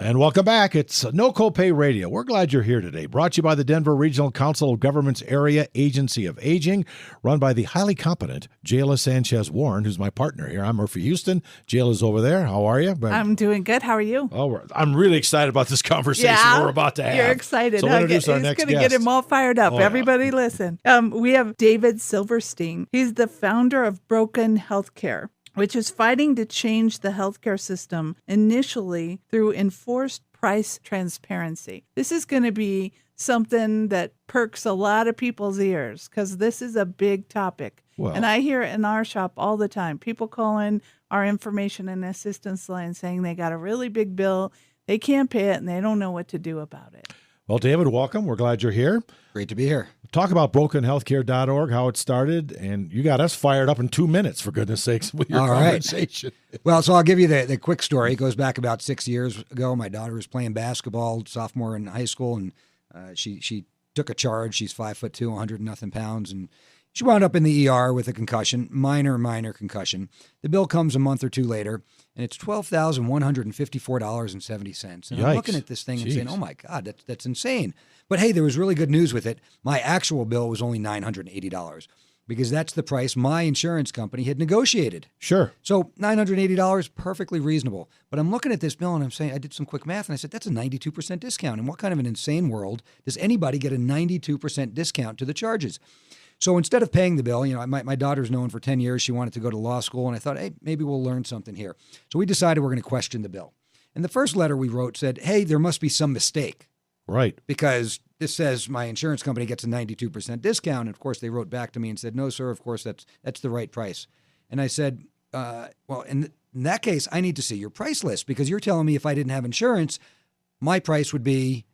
And welcome back. It's NoCopay Radio. We're glad you're here today. Brought to you by the Denver Regional Council of Governments Area Agency of Aging, run by the highly competent Jayla Sanchez Warren, who's my partner here. I'm Murphy Houston. Jayla's over there. How are you? I'm doing good. How are you? Oh, I'm really excited about this conversation we're about to have. You're excited. So introduce our next guest. It's going to get him all fired up. Everybody listen. We have David Silverstein. He's the founder of Broken Healthcare, which is fighting to change the healthcare system initially through enforced price transparency. This is going to be something that perks a lot of people's ears because this is a big topic. Well, and I hear it in our shop all the time. People calling our information and assistance line saying they got a really big bill, they can't pay it, and they don't know what to do about it. Well, David, welcome. We're glad you're here. Great to be here. Talk about brokenhealthcare.org, how it started, and you got us fired up in 2 minutes, for goodness sakes, with your conversation. Right. Well, so I'll give you the quick story. It goes back about 6 years ago. My daughter was playing basketball, sophomore in high school, and she took a charge. She's 5'2", 100 and nothing pounds, and she wound up in the ER with a concussion, minor concussion. The bill comes a month or two later, and it's $12,154.70. And I'm looking at this thing and saying, oh, my God, that's insane. But, hey, there was really good news with it. My actual bill was only $980 because that's the price my insurance company had negotiated. Sure. So $980, perfectly reasonable. But I'm looking at this bill and I'm saying, I did some quick math and I said, that's a 92% discount. And what kind of an insane world does anybody get a 92% discount to the charges? So instead of paying the bill, my daughter's known for 10 years. She wanted to go to law school. And I thought, hey, maybe we'll learn something here. So we decided we're going to question the bill. And the first letter we wrote said, hey, there must be some mistake. Right. Because this says my insurance company gets a 92% discount. And of course, they wrote back to me and said, no, sir, of course, that's the right price. And I said, well, in that case, I need to see your price list because you're telling me if I didn't have insurance, my price would be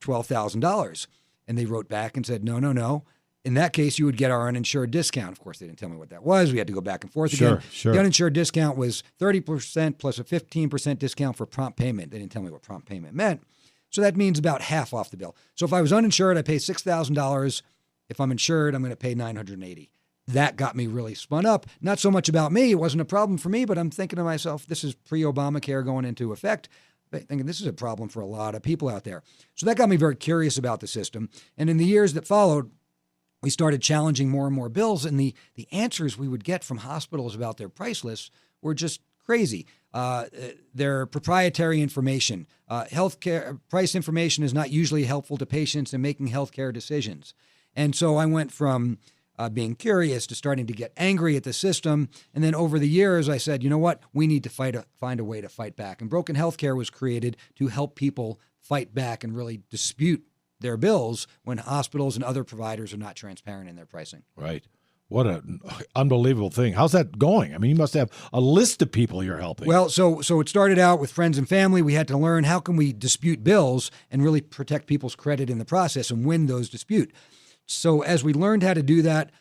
$12,000. And they wrote back and said, no. In that case, you would get our uninsured discount. Of course, they didn't tell me what that was. We had to go back and forth again. Sure. The uninsured discount was 30% plus a 15% discount for prompt payment. They didn't tell me what prompt payment meant. So that means about half off the bill. So if I was uninsured, I pay $6,000. If I'm insured, I'm going to pay $980. That got me really spun up. Not so much about me. It wasn't a problem for me, but I'm thinking to myself, this is pre-Obamacare going into effect. Thinking this is a problem for a lot of people out there. So that got me very curious about the system. And in the years that followed, we started challenging more and more bills, and the answers we would get from hospitals about their price lists were just crazy. Their proprietary information, healthcare price information is not usually helpful to patients in making healthcare decisions. And so I went from being curious to starting to get angry at the system. And then over the years, I said, you know what? We need to find a way to fight back. And Broken Healthcare was created to help people fight back and really dispute their bills when hospitals and other providers are not transparent in their pricing. Right. What an unbelievable thing. How's that going? I mean, you must have a list of people you're helping. Well, so it started out with friends and family. We had to learn how can we dispute bills and really protect people's credit in the process and win those disputes. So as we learned how to do that,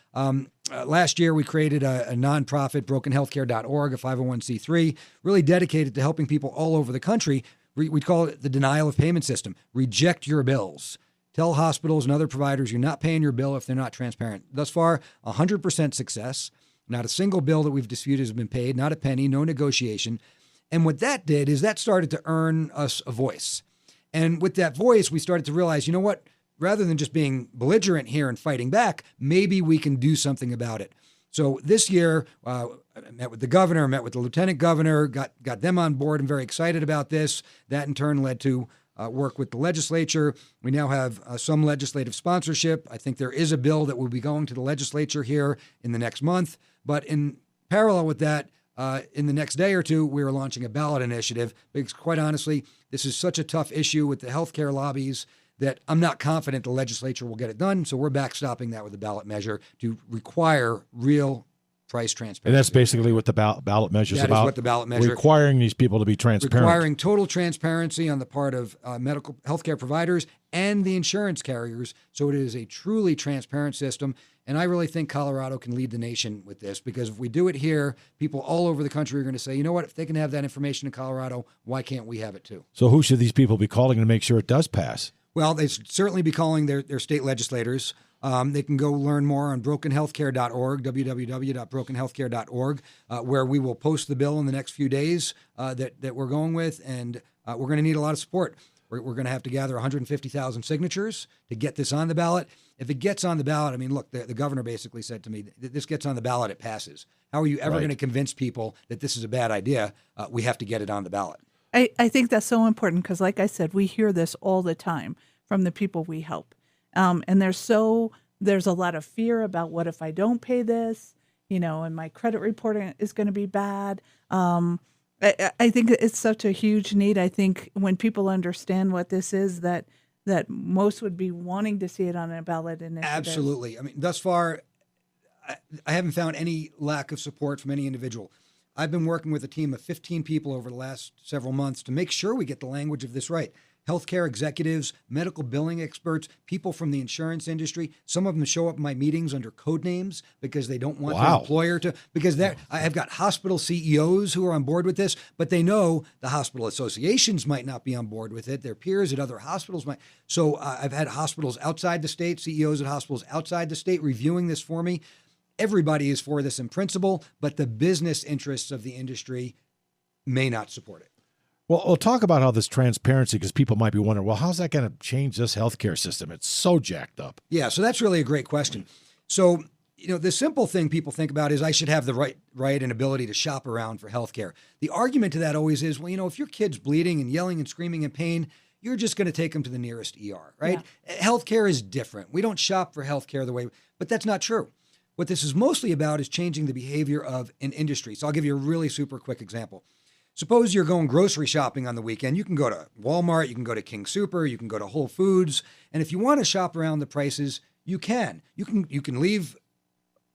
last year we created a nonprofit, brokenhealthcare.org, a 501c3, really dedicated to helping people all over the country. We call it the denial of payment system. Reject your bills. Tell hospitals and other providers you're not paying your bill if they're not transparent. Thus far, 100% success. Not a single bill that we've disputed has been paid, not a penny, no negotiation. And what that did is that started to earn us a voice. And with that voice, we started to realize, you know what? Rather than just being belligerent here and fighting back, maybe we can do something about it. So this year, I met with the governor, met with the lieutenant governor, got them on board. I'm very excited about this. That in turn led to work with the legislature. We now have some legislative sponsorship. I think there is a bill that will be going to the legislature here in the next month. But in parallel with that, in the next day or two, we are launching a ballot initiative because, quite honestly, this is such a tough issue with the healthcare lobbies that I'm not confident the legislature will get it done. So we're backstopping that with a ballot measure to require real price transparency. And that's basically what the ballot measure is about. That is what the ballot measure. Requiring these people to be transparent. Requiring total transparency on the part of medical healthcare providers and the insurance carriers. So it is a truly transparent system. And I really think Colorado can lead the nation with this because if we do it here, people all over the country are going to say, you know what, if they can have that information in Colorado, why can't we have it too? So who should these people be calling to make sure it does pass? Well, they should certainly be calling their state legislators. They can go learn more on brokenhealthcare.org, www.brokenhealthcare.org, where we will post the bill in the next few days that we're going with. And we're going to need a lot of support. We're going to have to gather 150,000 signatures to get this on the ballot. If it gets on the ballot, I mean, look, the governor basically said to me, this gets on the ballot, it passes. How are you ever going to convince people that this is a bad idea? We have to get it on the ballot. I think that's so important because, like I said, we hear this all the time from the people we help. And there's a lot of fear about what if I don't pay this, and my credit reporting is going to be bad. I think it's such a huge need. I think when people understand what this is, that most would be wanting to see it on a ballot initiative. Absolutely. I mean, thus far, I haven't found any lack of support from any individual. I've been working with a team of 15 people over the last several months to make sure we get the language of this right. Healthcare executives, medical billing experts, people from the insurance industry. Some of them show up in my meetings under code names because they don't want their employer to, because I've got hospital CEOs who are on board with this, but they know the hospital associations might not be on board with it. Their peers at other hospitals might. So I've had hospitals outside the state, CEOs at hospitals outside the state reviewing this for me. Everybody is for this in principle, but the business interests of the industry may not support it. Well, we'll talk about how this transparency, because people might be wondering, well, how's that going to change this healthcare system? It's so jacked up. Yeah, so that's really a great question. So, the simple thing people think about is I should have the right and ability to shop around for healthcare. The argument to that always is, well, if your kid's bleeding and yelling and screaming in pain, you're just going to take them to the nearest ER, right? Yeah. Healthcare is different. We don't shop for healthcare the way, but that's not true. What this is mostly about is changing the behavior of an industry. So I'll give you a really super quick example. Suppose you're going grocery shopping on the weekend. You can go to Walmart, you can go to King Super, you can go to Whole Foods, and if you want to shop around the prices, you can. You can leave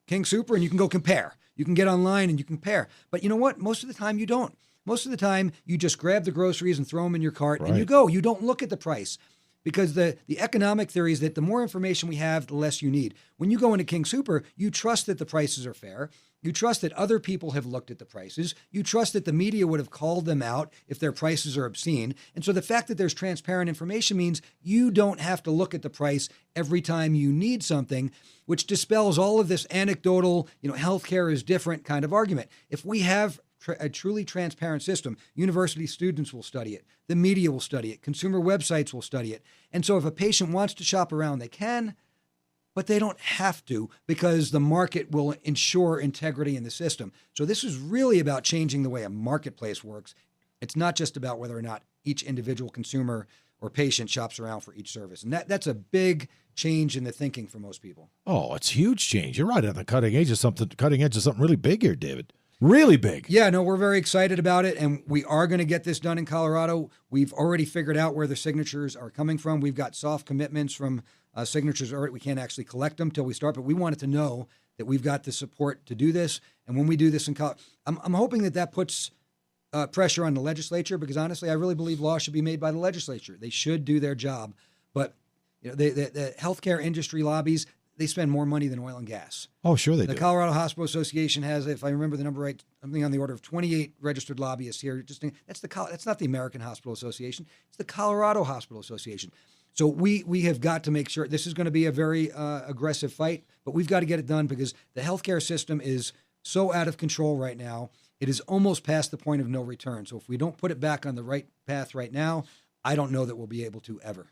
King Super and you can go compare. You can get online and you can compare. But you know what? Most of the time you don't. Most of the time you just grab the groceries and throw them in your cart and you go. You don't look at the price. Because the economic theory is that the more information we have, the less you need. When you go into King Super, you trust that the prices are fair. You trust that other people have looked at the prices. You trust that the media would have called them out if their prices are obscene. And so the fact that there's transparent information means you don't have to look at the price every time you need something, which dispels all of this anecdotal, healthcare is different kind of argument. If we have a truly transparent system, university students will study it. The media will study it. Consumer websites will study it. And so if a patient wants to shop around, they can, but they don't have to because the market will ensure integrity in the system. So this is really about changing the way a marketplace works. It's not just about whether or not each individual consumer or patient shops around for each service. And that's a big change in the thinking for most people. Oh, it's a huge change. You're right on the cutting edge of something really big here, David. Really big. Yeah, no, we're very excited about it, and we are going to get this done in Colorado. We've already figured out where the signatures are coming from. We've got soft commitments from signatures already. We can't actually collect them till we start, but we wanted to know that we've got the support to do this. And when we do this in Colorado, I'm hoping that puts pressure on the legislature because, honestly, I really believe law should be made by the legislature. They should do their job. But the healthcare industry lobbies, they spend more money than oil and gas. Oh, sure they do. The Colorado Hospital Association has, if I remember the number right, something on the order of 28 registered lobbyists here. That's not the American Hospital Association. It's the Colorado Hospital Association. So we have got to make sure this is going to be a very aggressive fight, but we've got to get it done because the healthcare system is so out of control right now. It is almost past the point of no return. So if we don't put it back on the right path right now, I don't know that we'll be able to ever.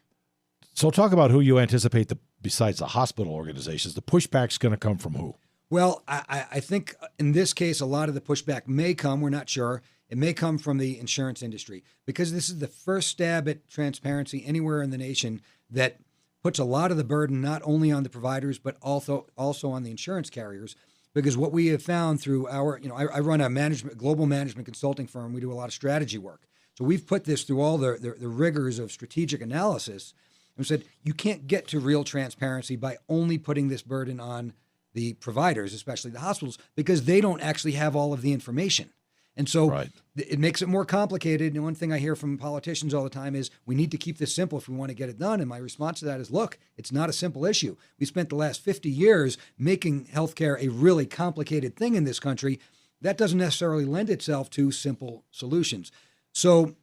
So talk about who you anticipate, besides the hospital organizations, the pushback's going to come from who? Well, I think in this case, a lot of the pushback may come, we're not sure, it may come from the insurance industry because this is the first stab at transparency anywhere in the nation that puts a lot of the burden not only on the providers, but also on the insurance carriers. Because what we have found through our, I run a global management consulting firm. We do a lot of strategy work. So we've put this through all the rigors of strategic analysis and said, you can't get to real transparency by only putting this burden on the providers, especially the hospitals, because they don't actually have all of the information. And so It makes it more complicated. And one thing I hear from politicians all the time is we need to keep this simple if we want to get it done. And my response to that is, look, it's not a simple issue. We spent the last 50 years making healthcare a really complicated thing in this country. That doesn't necessarily lend itself to simple solutions. So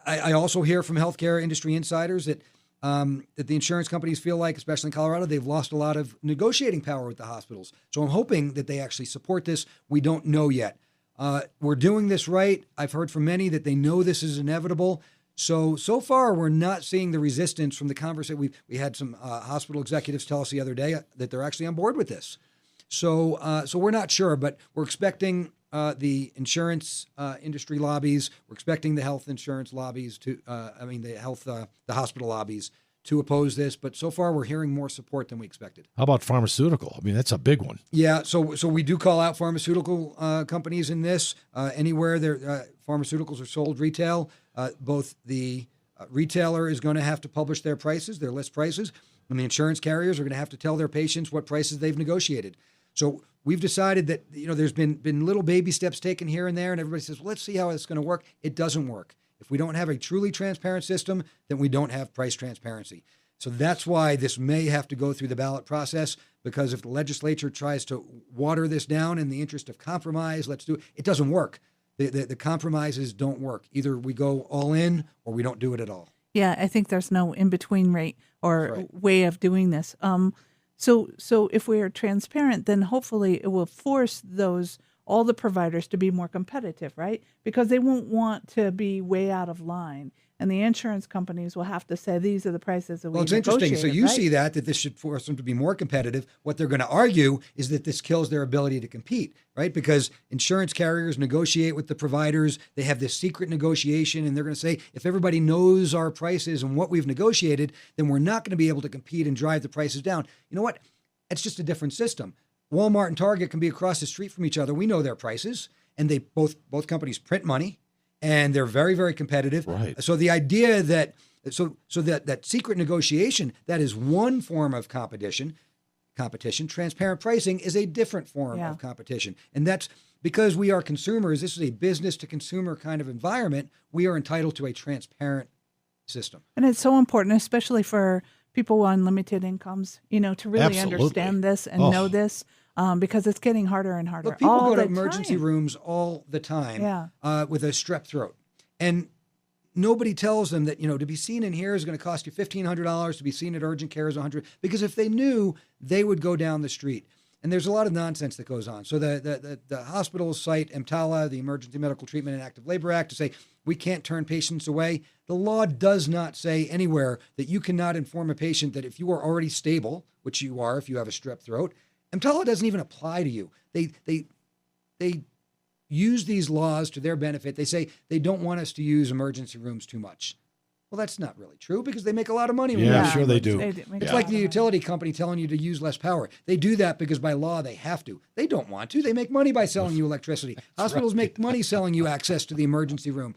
I also hear from healthcare industry insiders that the insurance companies feel like, especially in Colorado, they've lost a lot of negotiating power with the hospitals. So I'm hoping that they actually support this. We don't know yet. We're doing this right. I've heard from many that they know this is inevitable. So far, we're not seeing the resistance from the conversation. We had some hospital executives tell us the other day that they're actually on board with this. So we're not sure, but we're expecting the insurance industry lobbies. We're expecting the health insurance lobbies the hospital lobbies to oppose this. But so far, we're hearing more support than we expected. How about pharmaceutical? I mean, that's a big one. Yeah, so we do call out pharmaceutical companies in this. Anywhere their pharmaceuticals are sold retail, both the retailer is going to have to publish their prices, their list prices, and the insurance carriers are going to have to tell their patients what prices they've negotiated. So we've decided that there's been little baby steps taken here and there, and everybody says, well, let's see how it's going to work. It doesn't work. If we don't have a truly transparent system, then we don't have price transparency. So that's why this may have to go through the ballot process, because if the legislature tries to water this down in the interest of compromise, let's do it. It doesn't work. The compromises don't work. Either we go all in or we don't do it at all. Yeah, I think there's no in-between rate or way of doing this. So if we are transparent, then hopefully it will force all the providers to be more competitive, right? Because they won't want to be way out of line. And the insurance companies will have to say, these are the prices that we negotiated. Well, it's interesting. So you right? see that this should force them to be more competitive. What they're going to argue is that this kills their ability to compete, right? Because insurance carriers negotiate with the providers. They have this secret negotiation, and they're going to say, if everybody knows our prices and what we've negotiated, then we're not going to be able to compete and drive the prices down. You know what? It's just a different system. Walmart and Target can be across the street from each other. We know their prices, and they both companies print money, and they're very, very competitive. Right. So the idea that that secret negotiation, that is one form of competition. Transparent pricing is a different form of competition, and that's because we are consumers. This is a business to consumer kind of environment. We are entitled to a transparent system, and it's so important, especially for people on limited incomes, to really understand this and know this. Because it's getting harder and harder. Look, people go to emergency rooms all the time with a strep throat. And nobody tells them that, to be seen in here is going to cost you $1,500, to be seen at urgent care is $100. Because if they knew, they would go down the street. And there's a lot of nonsense that goes on. So the hospitals cite EMTALA, the Emergency Medical Treatment and Active Labor Act, to say we can't turn patients away. The law does not say anywhere that you cannot inform a patient that if you are already stable, which you are if you have a strep throat, EMTALA doesn't even apply to you. They use these laws to their benefit. They say they don't want us to use emergency rooms too much. Well, that's not really true because they make a lot of money. Yeah, sure they do. It's like the utility company telling you to use less power. They do that because by law they have to. They don't want to. They make money by selling you electricity. Hospitals make money selling you access to the emergency room.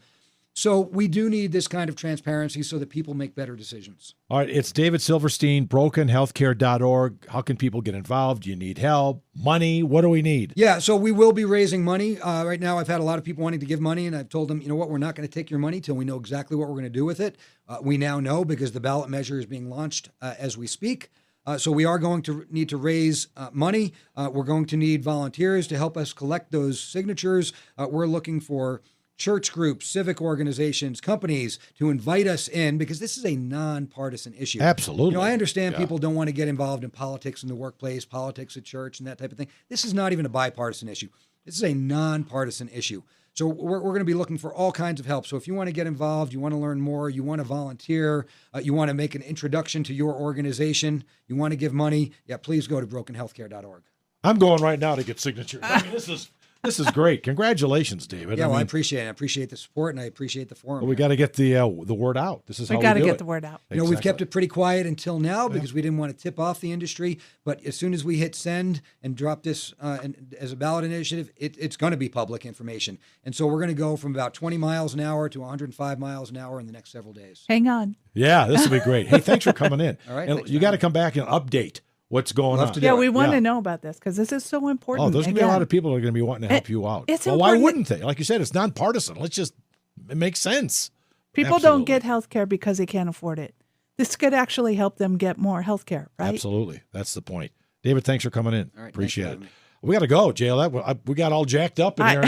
So we do need this kind of transparency so that people make better decisions. All right, it's David Silverstein, brokenhealthcare.org. How can people get involved? Do you need help? Money? What do we need? Yeah, so we will be raising money. Right now, I've had a lot of people wanting to give money, and I've told them, we're not going to take your money till we know exactly what we're going to do with it. We now know because the ballot measure is being launched as we speak. So we are going to need to raise money. We're going to need volunteers to help us collect those signatures. We're looking for church groups, civic organizations, companies to invite us in because this is a nonpartisan issue. Absolutely. I understand people don't want to get involved in politics in the workplace, politics at church, and that type of thing. This is not even a bipartisan issue. This is a nonpartisan issue. So we're going to be looking for all kinds of help. So if you want to get involved, you want to learn more, you want to volunteer, you want to make an introduction to your organization, you want to give money, please go to brokenhealthcare.org. I'm going right now to get signatures. This is great. Congratulations, David. Yeah, I appreciate it. I appreciate the support, and I appreciate the forum. Well, we got to get the word out. This is how we got to do get it. the word out. Exactly. We've kept it pretty quiet until now because we didn't want to tip off the industry. But as soon as we hit send and drop this as a ballot initiative, it's going to be public information. And so we're going to go from about 20 miles an hour to 105 miles an hour in the next several days. Hang on. Yeah, this will be great. Hey, thanks for coming in. All right. And you got to come back and update what's going on. Yeah, we want to know about this because this is so important. Oh, there's going to be a lot of people that are going to be wanting to help you out. Well, why wouldn't they? Like you said, it's nonpartisan. It makes sense. People don't get health care because they can't afford it. This could actually help them get more health care, right? Absolutely. That's the point. David, thanks for coming in. All right, appreciate it. We got to go, JL. We got all jacked up in here.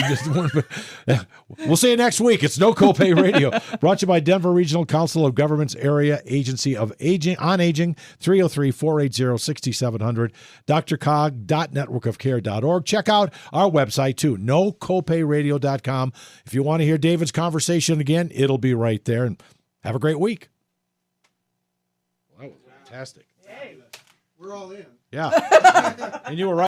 We'll see you next week. It's No Copay Radio, brought to you by Denver Regional Council of Governments Area Agency of Aging, 303-480-6700, drcog.networkofcare.org. Check out our website, too, NoCopayRadio.com. If you want to hear David's conversation again, it'll be right there. And have a great week. Well, that was fantastic. We're all in. Yeah. And you were right.